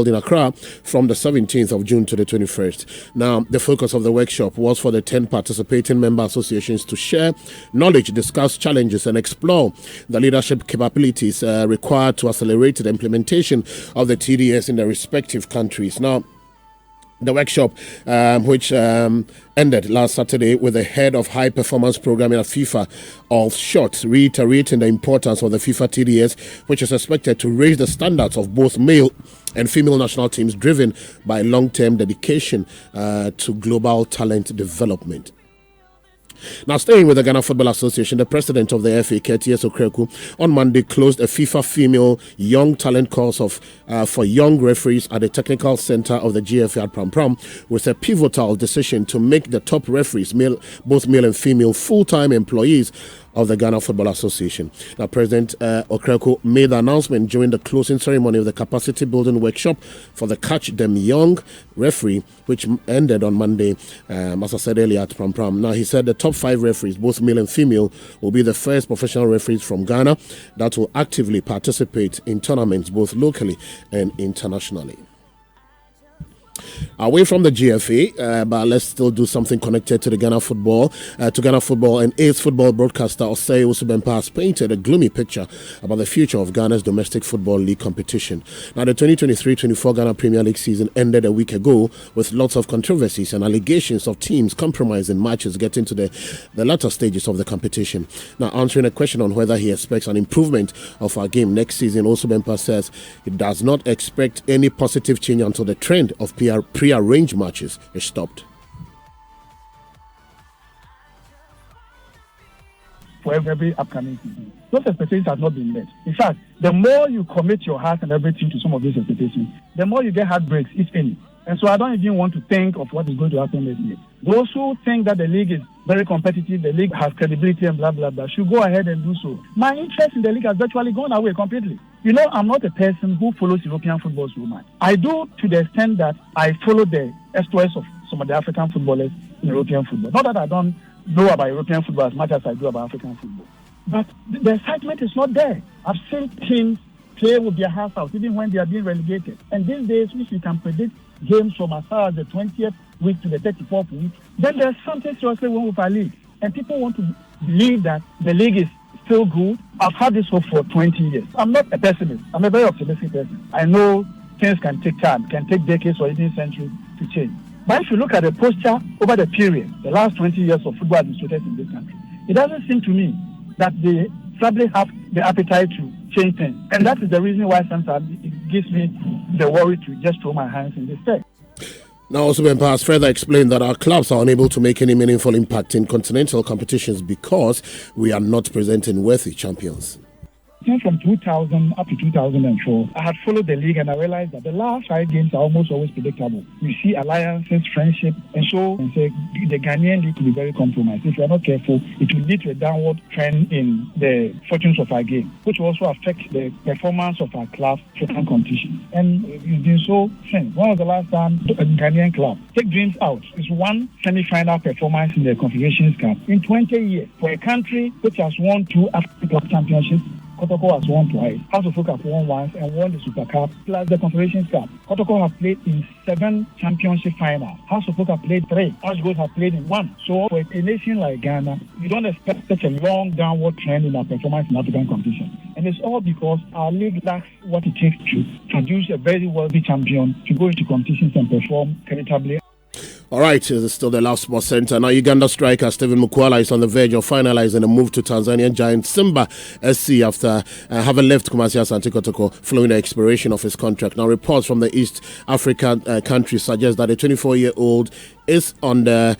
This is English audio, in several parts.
in Accra from the 17th of June to the 21st. Now, the focus of the workshop was for the 10 participating member associations to share knowledge, discuss challenges, and explore the leadership capabilities required to accelerate the implementation of the TDS in their respective countries. Now, the workshop, which ended last Saturday with the head of high performance programming at FIFA of short, reiterating the importance of the FIFA TDS, which is expected to raise the standards of both male and female national teams, driven by long-term dedication to global talent development. Now, staying with the Ghana Football Association, the president of the FA, K.T.S. Okreku, on Monday closed a FIFA female young talent course for young referees at the technical center of the GFA at Pram Pram, with a pivotal decision to make the top referees, both male and female, full-time employees of the Ghana Football Association. Now, President Okreku made the announcement during the closing ceremony of the capacity building workshop for the Catch Them Young referee, which ended on Monday, as I said earlier, at Pram Pram. Now, he said the top 5 referees, both male and female, will be the first professional referees from Ghana that will actively participate in tournaments both locally and internationally. Away from the GFA, but let's still do something connected to the Ghana football. And Ace football broadcaster Osei Osubempa has painted a gloomy picture about the future of Ghana's domestic football league competition. Now, the 2023-24 Ghana Premier League season ended a week ago with lots of controversies and allegations of teams compromising matches getting to the latter stages of the competition. Now, answering a question on whether he expects an improvement of our game next season, Osubempa says he does not expect any positive change until the trend of pre-arranged matches is stopped. For every upcoming season, those expectations have not been met. In fact, the more you commit your heart and everything to some of these expectations, the more you get heartbreaks, if any. And so I don't even want to think of what is going to happen next year. Those who think that the league is very competitive, the league has credibility and blah, blah, blah, should go ahead and do so. My interest in the league has virtually gone away completely. You know, I'm not a person who follows European football so much. I do to the extent that I follow the exploits of some of the African footballers in European football. Not that I don't know about European football as much as I do about African football. But the excitement is not there. I've seen teams play with their hearts out, even when they are being relegated. And these days, which we can predict games from as far as the 20th week to the 34th week, then there's something seriously wrong with our league. And people want to believe that the league is still good. I've had this hope for 20 years. I'm not a pessimist. I'm a very optimistic person. I know things can take time, can take decades or even centuries to change. But if you look at the posture over the period, the last 20 years of football administrators in this country, it doesn't seem to me that they probably have the appetite to change things. And that is the reason why sometimes it gives me the worry to just throw my hands in the state. Now, Osubempa has further explained that our clubs are unable to make any meaningful impact in continental competitions because we are not presenting worthy champions. From 2000 up to 2004, I had followed the league and I realized that the last 5 games are almost always predictable. You see alliances, friendship, and so the Ghanaian league will be very compromised. If you are not careful, it will lead to a downward trend in the fortunes of our game, which will also affect the performance of our club in competition. And it's been so since. When was the last time a Ghanaian club? Take Dreams out. It's one semi-final performance in the Confederations Cup in 20 years. For a country which has won 2 African Cup championships, Kotoko has won twice. House of Folk have won once and won the Super Cup plus the Confederations Cup. Kotoko have played in 7 championship finals. House of Folk have played 3. House Gold have played in 1. So for a nation like Ghana, we don't expect such a long downward trend in our performance in African competition. And it's all because our league lacks what it takes to produce a very worthy champion to go into competitions and perform creditably. All right, this is still the Love Sports Center. Now, Uganda striker Stephen Mukwala is on the verge of finalizing a move to Tanzanian giant Simba SC after having left Kumasi Asante Kotoko following the expiration of his contract. Now, reports from the East African countries suggest that the 24-year-old is on the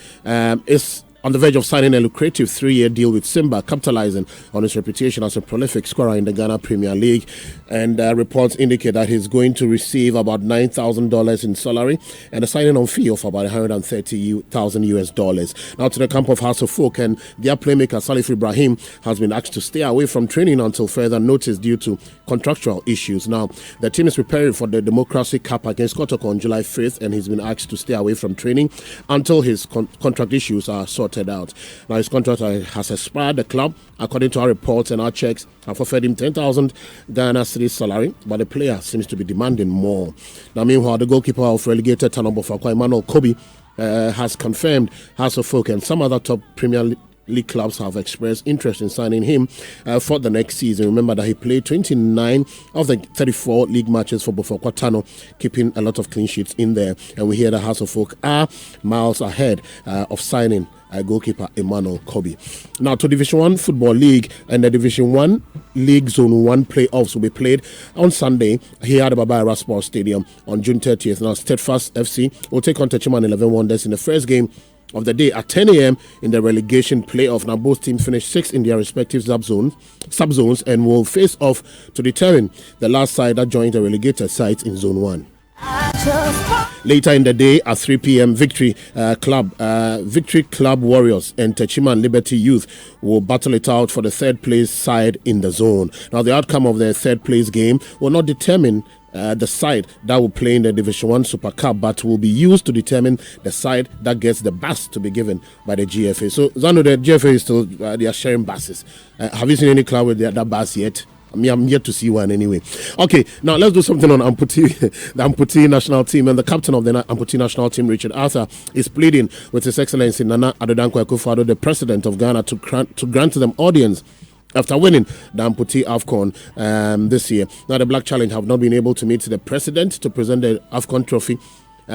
verge of signing a lucrative 3-year deal with Simba, capitalizing on his reputation as a prolific scorer in the Ghana Premier League. And reports indicate that he's going to receive about $9,000 in salary and a signing-on fee of about $130,000. Now to the camp of House of Folk, and their playmaker Salif Ibrahim has been asked to stay away from training until further notice due to contractual issues. Now, the team is preparing for the Democracy Cup against Kotoko on July 5th, and he's been asked to stay away from training until his contract issues are sorted opted out. Now his contract has expired. The club, according to our reports and our checks, have offered him 10,000 Ghana cedis salary, but the player seems to be demanding more. Now meanwhile, the goalkeeper of relegated Tanabo Fakwa, Emmanuel Kobe, has confirmed House of Folk and some other top Premier League clubs have expressed interest in signing him for the next season. Remember that he played 29 of the 34 league matches for Bofokwa Tano, keeping a lot of clean sheets in there. And we hear the House of Folk are miles ahead of signing goalkeeper Emmanuel Kobe. Now to Division 1 Football League, and the Division 1 League Zone 1 playoffs will be played on Sunday here at the Baba Sports Stadium on June 30th. Now Steadfast FC will take on Techiman 11 Wonders in the first game of the day at 10 a.m. in the relegation playoff. Now both teams finished 6th in their respective subzones and will face off to determine the last side that joins the relegated sides in Zone 1. Later in the day at 3 p.m. Victory Club Warriors and Techiman Liberty Youth will battle it out for the third place side in the zone. Now the outcome of the third place game will not determine the side that will play in the Division 1 Super Cup, but will be used to determine the side that gets the bus to be given by the GFA. So Zano, the GFA is still they are sharing buses. Have you seen any club with that bus yet? I mean, I'm yet to see one anyway. Okay, now let's do something on amputee, the amputee national team. And the captain of the amputee national team, Richard Arthur, is pleading with His Excellency Nana Addo Akufo-Addo, the president of Ghana, to grant them audience after winning the amputee AFCON this year. Now, the Black Challenge have not been able to meet the president to present the AFCON trophy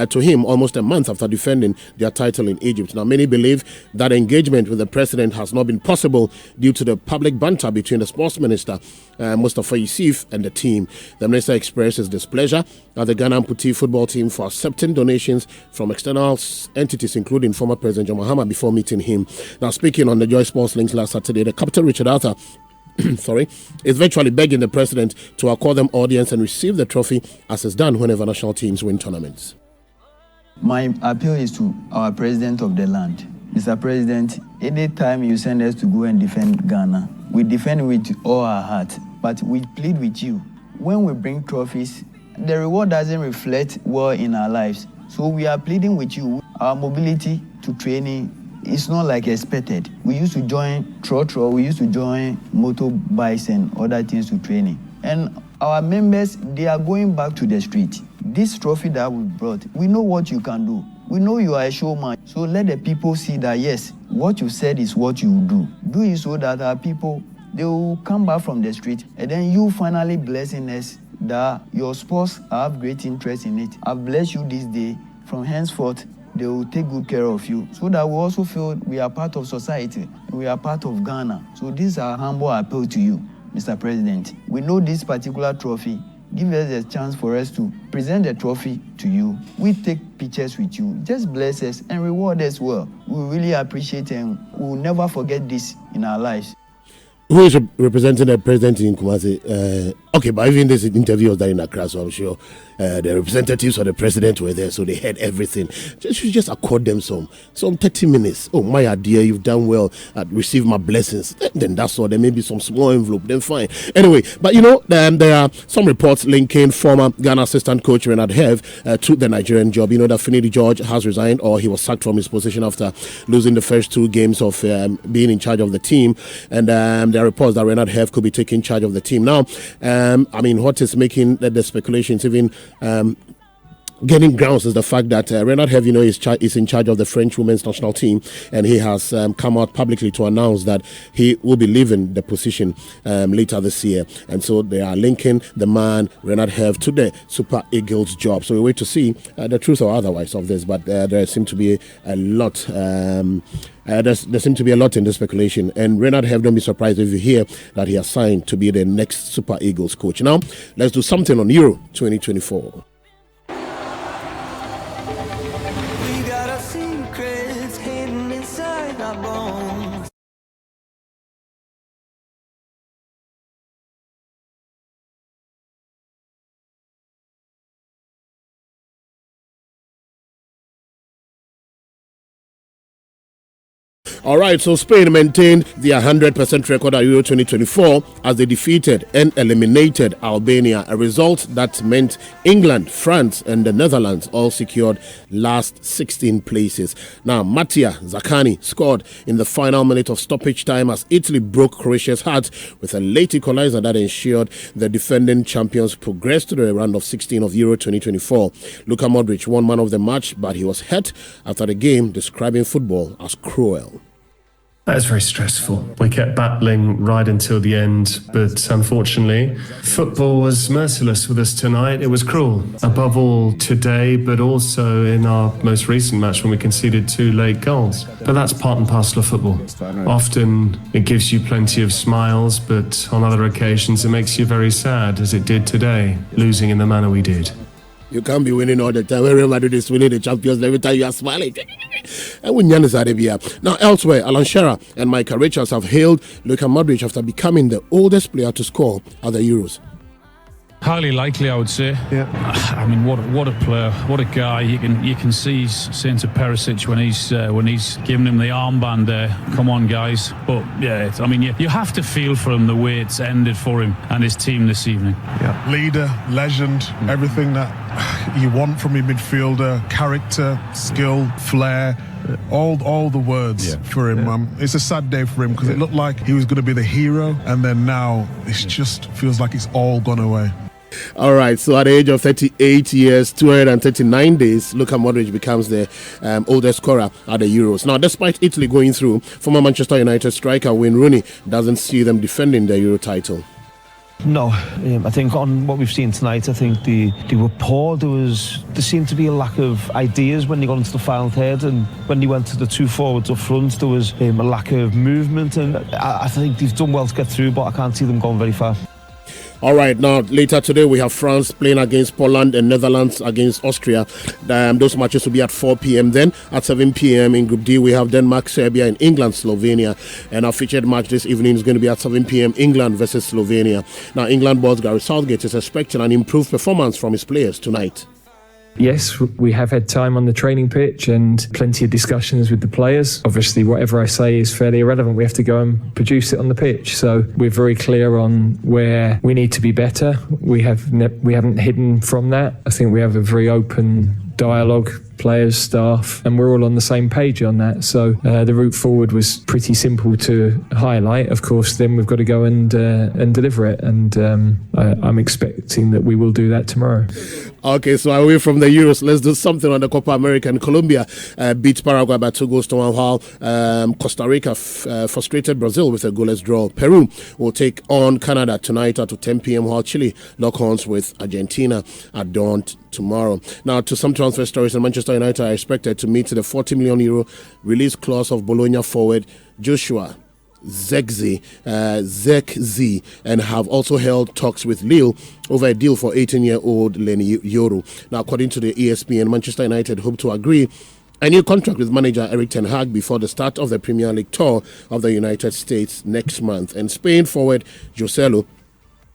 to him almost a month after defending their title in Egypt. Now, many believe that engagement with the president has not been possible due to the public banter between the sports minister, Mustafa Yusuf, and the team. The minister expressed his displeasure at the Ghana amputee football team for accepting donations from external entities, including former President John Mahama, before meeting him. Now, speaking on the Joy Sports Links last Saturday, the captain Richard Arthur is virtually begging the president to accord them audience and receive the trophy, as is done whenever national teams win tournaments. My appeal is to our president of the land. Mr. President, anytime you send us to go and defend Ghana, we defend with all our heart, but we plead with you. When we bring trophies, the reward doesn't reflect well in our lives. So we are pleading with you. Our mobility to training is not like expected. We used to join trotro, we used to join motorbikes and other things to training. And our members, they are going back to the street. This trophy that we brought, we know what you can do. We know you are a showman. So let the people see that, yes, what you said is what you do. Do it so that our people, they will come back from the street. And then you finally blessing us that your spouse have great interest in it. I bless you this day. From henceforth, they will take good care of you. So that we also feel we are part of society. We are part of Ghana. So this is our humble appeal to you, Mr. President. We know this particular trophy. Give us a chance for us to present the trophy to you. We take pictures with you. Just bless us and reward us well. We really appreciate it, and we will never forget this in our lives. Who is representing the president in Kumasi? Okay, but even this interview was done in Accra, so I'm sure the representatives of the president were there, so they heard everything. You should just accord them some 30 minutes. Oh, my dear, you've done well. Receive my blessings. Then that's all. There may be some small envelope. Then fine. Anyway, but there are some reports linking former Ghana assistant coach Renard Hev to the Nigerian job. You know that Finidi George has resigned, or he was sacked from his position after losing the first two games of being in charge of the team. And there are reports that Renard Hev could be taking charge of the team now. What is making the speculations even getting grounds is the fact that Renard Hev, is in charge of the French women's national team, and he has come out publicly to announce that he will be leaving the position later this year. And so they are linking the man Renard Hev to the Super Eagles job. So we wait to see the truth or otherwise of this, but there seem to be a lot. There seems to be a lot in the speculation, and Renard Hev, don't be surprised if you hear that he has signed to be the next Super Eagles coach. Now, let's do something on Euro 2024. All right, so Spain maintained their 100% record at Euro 2024 as they defeated and eliminated Albania, a result that meant England, France, and the Netherlands all secured last 16 places. Now, Mattia Zaccani scored in the final minute of stoppage time as Italy broke Croatia's heart with a late equalizer that ensured the defending champions progressed to the round of 16 of Euro 2024. Luka Modric won man of the match, but he was hurt after the game, describing football as cruel. That was very stressful. We kept battling right until the end, but unfortunately, football was merciless with us tonight. It was cruel. Above all today, but also in our most recent match when we conceded 2 late goals. But that's part and parcel of football. Often it gives you plenty of smiles, but on other occasions it makes you very sad, as it did today, losing in the manner we did. You can't be winning all the time. When Real Madrid is winning the Champions, every time you are smiling. Now, elsewhere, Alan Shearer and Michael Richards have hailed Luka Modric after becoming the oldest player to score at the Euros. Highly likely, I would say. Yeah. I mean, what a player, what a guy. You can see he's saying to Perisic when he's giving him the armband there, come on guys. But yeah, I mean, you have to feel for him the way it's ended for him and his team this evening. Yeah. Leader, legend, everything that you want from your midfielder, character, skill, flair. All the words for him. It's a sad day for him because it looked like he was going to be the hero, and then now it just feels like it's all gone away. All right, so at the age of 38 years, 239 days, Luka Modric becomes the oldest scorer at the Euros. Now, despite Italy going through, former Manchester United striker Wayne Rooney doesn't see them defending their Euro title. No, I think on what we've seen tonight, I think they were poor. There seemed to be a lack of ideas when they got into the final third, and when they went to the 2 forwards up front, there was a lack of movement, and I think they've done well to get through, but I can't see them going very far. All right, now later today we have France playing against Poland and Netherlands against Austria. Those matches will be at 4 p.m. Then at 7 p.m. in Group D we have Denmark, Serbia, and England, Slovenia. And our featured match this evening is going to be at 7 p.m. England versus Slovenia. Now England boss Gareth Southgate is expecting an improved performance from his players tonight. Yes, we have had time on the training pitch and plenty of discussions with the players. Obviously, whatever I say is fairly irrelevant. We have to go and produce it on the pitch. So we're very clear on where we need to be better. We haven't hidden from that. I think we have a very open dialogue, players, staff, and we're all on the same page on that. So the route forward was pretty simple to highlight. Of course, then we've got to go and deliver it, and I'm expecting that we will do that tomorrow. Okay, so away from the Euros, let's do something on the Copa America. And Colombia beat Paraguay by 2 goals to 1, while Costa Rica frustrated Brazil with a goalless draw. Peru will take on Canada tonight at 10 p.m. while Chile lock horns with Argentina at dawn tomorrow. Now, to some transfer stories, and Manchester United are expected to meet the €40 million release clause of Bologna forward Joshua Zirkzee, and have also held talks with Lille over a deal for 18-year-old Lenny Yoro. Now, according to the ESPN, Manchester United hope to agree a new contract with manager Erik ten Hag before the start of the Premier League tour of the United States next month. And Spain forward Joselu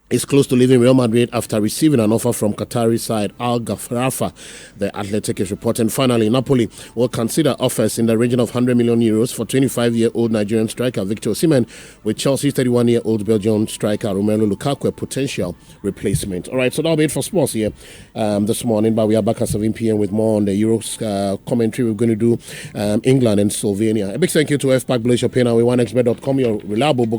is close to leaving Real Madrid after receiving an offer from Qatari side Al Gharafa, the Athletic is reporting. Finally, Napoli will consider offers in the region of €100 million for 25-year-old Nigerian striker Victor Osimhen, with Chelsea's 31-year-old Belgian striker Romelu Lukaku a potential replacement. All right, so that'll be it for sports here this morning, but we are back at 7 p.m. with more on the Euros commentary. We're going to do England and Slovenia. A big thank you to FPAC Blaise Pena, we1xbet.com, your reliable book